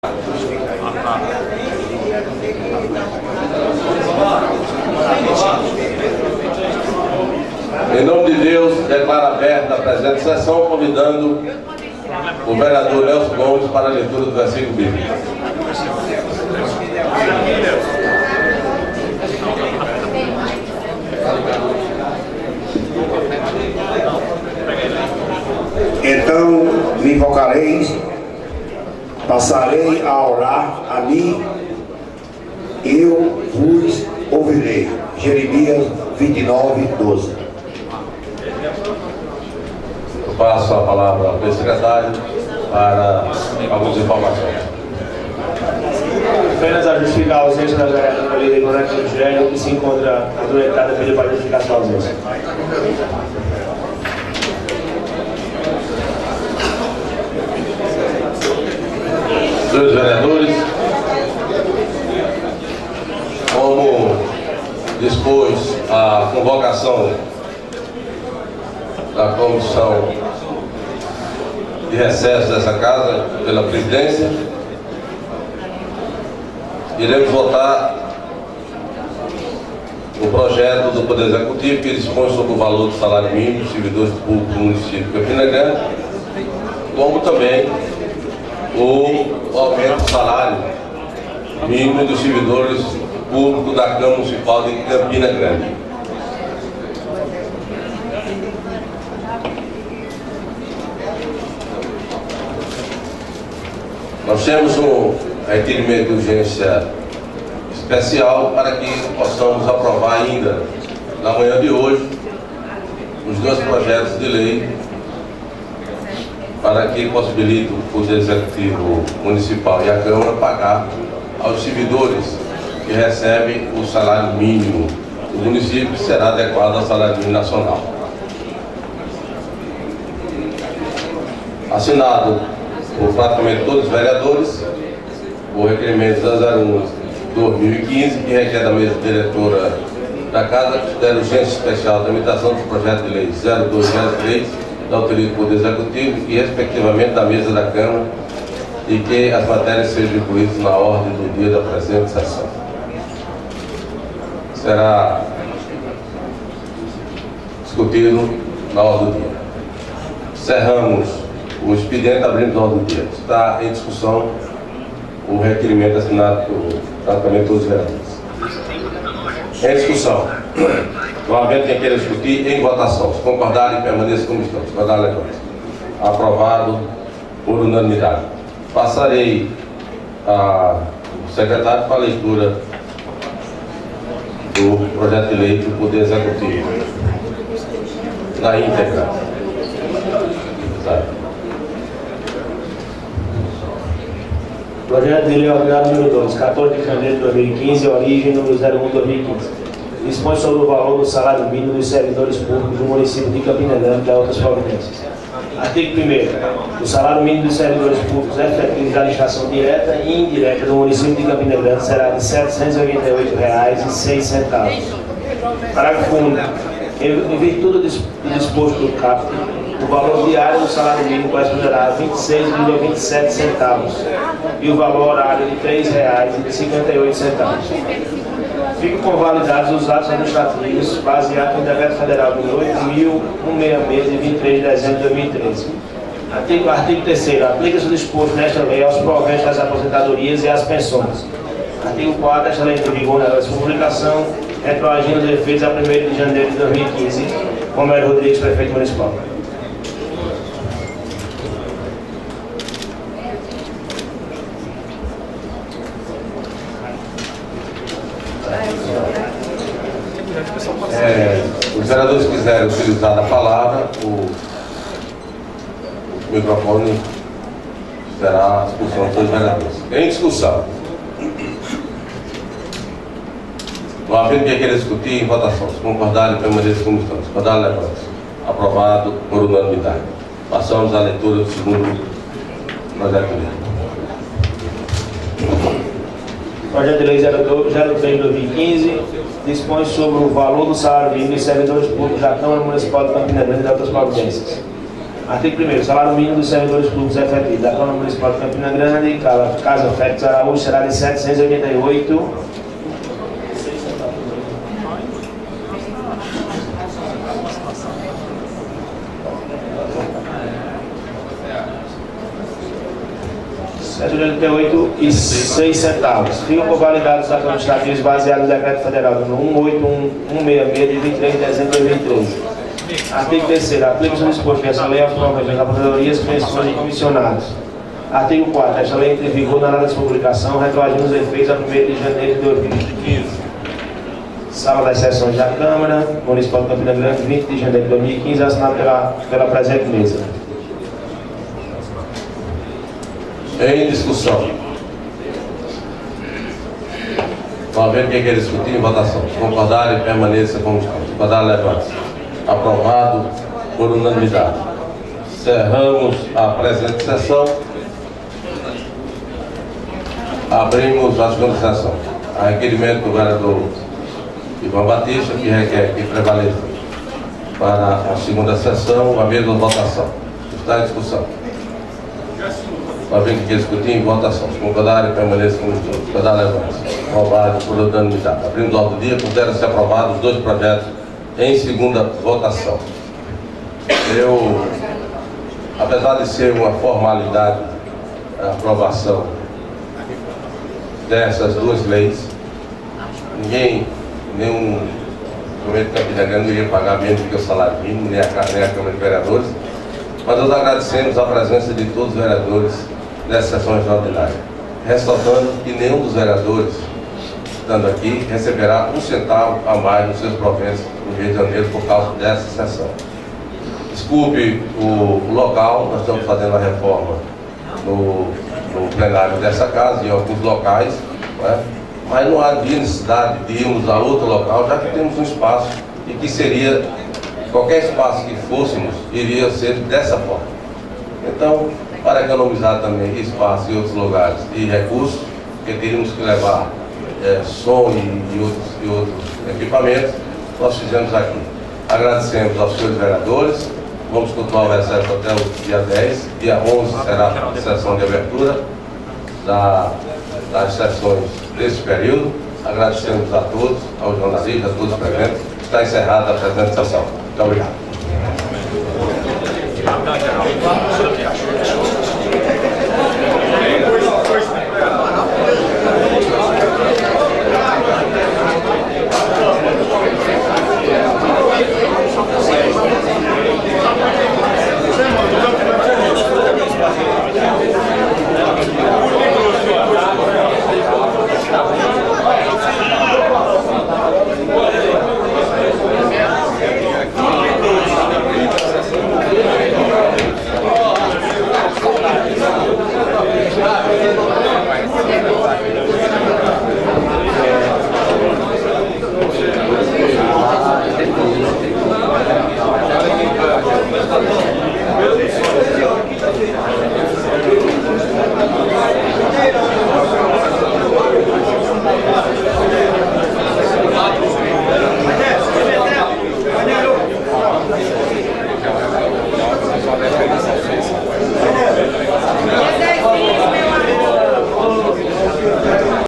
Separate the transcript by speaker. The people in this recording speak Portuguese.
Speaker 1: Em nome de Deus, declaro aberta a presente sessão, convidando o vereador Nelson Gomes para a leitura do versículo bíblico.
Speaker 2: Então me invocareis, passarei a orar a mim, eu vos ouvirei. Jeremias 29, 12.
Speaker 1: Eu passo a palavra ao secretário para algumas informações.
Speaker 3: Apenas a justificar a ausência da vereadora Lídia Gonete Eugênio, que se encontra adoentada, pediu para justificar sua ausência.
Speaker 1: Senhores vereadores, como dispôs a convocação da comissão de recesso dessa casa pela presidência, iremos votar o projeto do Poder Executivo que dispõe sobre o valor do salário mínimo dos servidores públicos do município de Campina Grande, como também o aumento do salário mínimo dos servidores públicos da Câmara Municipal de Campina Grande. Nós temos um requerimento de urgência especial para que possamos aprovar ainda, na manhã de hoje, os dois projetos de lei para que possibilite o Poder Executivo Municipal e a Câmara pagar aos servidores que recebem o salário mínimo do município, que será adequado ao salário mínimo nacional. Assinado por praticamente todos os vereadores, o requerimento 001/2015, que requer da mesa diretora da Casa, considera urgência especial da tramitação do projeto de lei 0203, da autoria do Poder Executivo e, respectivamente, da mesa da Câmara, e que as matérias sejam incluídas na ordem do dia da presente sessão. Será discutido na ordem do dia. Encerramos o expediente, abrimos a ordem do dia. Está em discussão o requerimento assinado por praticamente todos os vereadores. Em discussão. Novamente, quem queira discutir, em votação. Se concordarem, permaneça como estão. Se concordar, levante. Aprovado por unanimidade. Passarei ao secretário para a leitura do projeto de lei do Poder Executivo na íntegra.
Speaker 3: Projeto de lei ordinário número 2, 14 de janeiro de 2015, origem número 01/2015. Dispõe sobre o valor do salário mínimo dos servidores públicos do município de Campina Grande e outras providências. Artigo 1º. O salário mínimo dos servidores públicos efetivos da administração direta e indireta do município de Campina Grande será de R$ 788,06. Parágrafo único. Em virtude do disposto do caput, o valor diário do salário mínimo corresponderá a R$ 26,27 e o valor horário de R$ 3,58. Ficam convalidados os atos administrativos baseados no Decreto Federal número 8.166, de 23 de dezembro de 2013. Artigo 3º. Aplica-se o disposto nesta lei aos proventos das aposentadorias e às pensões. Artigo 4º. Esta lei tem vigor na sua publicação, retroagindo os efeitos a 1º de janeiro de 2015. Romero Rodrigues, prefeito municipal.
Speaker 1: Os vereadores quiserem utilizar a palavra, o microfone será a discussão dos vereadores. Em discussão. Não havendo quem queira discutir, em votação. Se concordarem, permaneça como estão. Se concordarem, levante. Aprovado por unanimidade. Passamos à leitura do segundo projeto de lei.
Speaker 3: Projeto de lei 03/2015 dispõe sobre o valor do salário mínimo dos servidores públicos da Câmara Municipal de Campina Grande e de outras providências. Artigo 1º. Salário mínimo dos servidores públicos efetivos da Câmara Municipal de Campina Grande, Casa Félix Araújo, será de R$ 788. R$ 788,06. Ficam convalidados os atos administrativos baseados no Decreto Federal número 18166, de 23 de dezembro de 2013. Artigo 3º. Aplica-se o disposto desta lei aos provedores das aposentadorias, pensões e comissionados. Artigo 4º. Esta lei entra em vigor na data de publicação, retroagindo os efeitos a 1º de janeiro de 2015. Sala das Sessões da Câmara Municipal de Campina Grande, 20 de janeiro de 2015, assinado pela presente mesa.
Speaker 1: Em discussão. Não havendo quem quer discutir, em votação. Se concordarem, permaneça como está. Se concordar, levante-se. Aprovado por unanimidade. Encerramos a presente sessão. Abrimos a segunda sessão. A requerimento do vereador Ivan Batista, que requer que prevaleça para a segunda sessão a mesma votação. Está em discussão. Para ver que quer discutir em votação. Se concordarem, permaneça como estão. Se concordar, levante-se. Aprovado por unanimidade. Abrindo o ordem do dia, considera-se aprovados os dois projetos em segunda votação. Eu, apesar de ser uma formalidade a aprovação dessas duas leis, nenhum governo de Campina Grande não iria pagar menos do que o salário mínimo, nem a Câmara de Vereadores, mas nós agradecemos a presença de todos os vereadores nessa sessão extraordinária, ressaltando que nenhum dos vereadores, estando aqui, receberá um centavo a mais nos seus proventos no Rio de Janeiro por causa dessa sessão. Desculpe o local, nós estamos fazendo a reforma no plenário dessa casa, em alguns locais, né? Mas não havia necessidade de irmos a outro local, já que temos um espaço e que seria, qualquer espaço que fôssemos, iria ser dessa forma. Então, para economizar também espaço em outros lugares e recursos, porque teríamos que levar som e outros equipamentos, nós fizemos aqui. Agradecemos aos senhores vereadores, vamos continuar o recesso até o dia 10, dia 11 será a sessão de abertura das sessões desse período. Agradecemos a todos, aos jornalistas, a todos presentes. Está encerrada a presente sessão. Muito obrigado.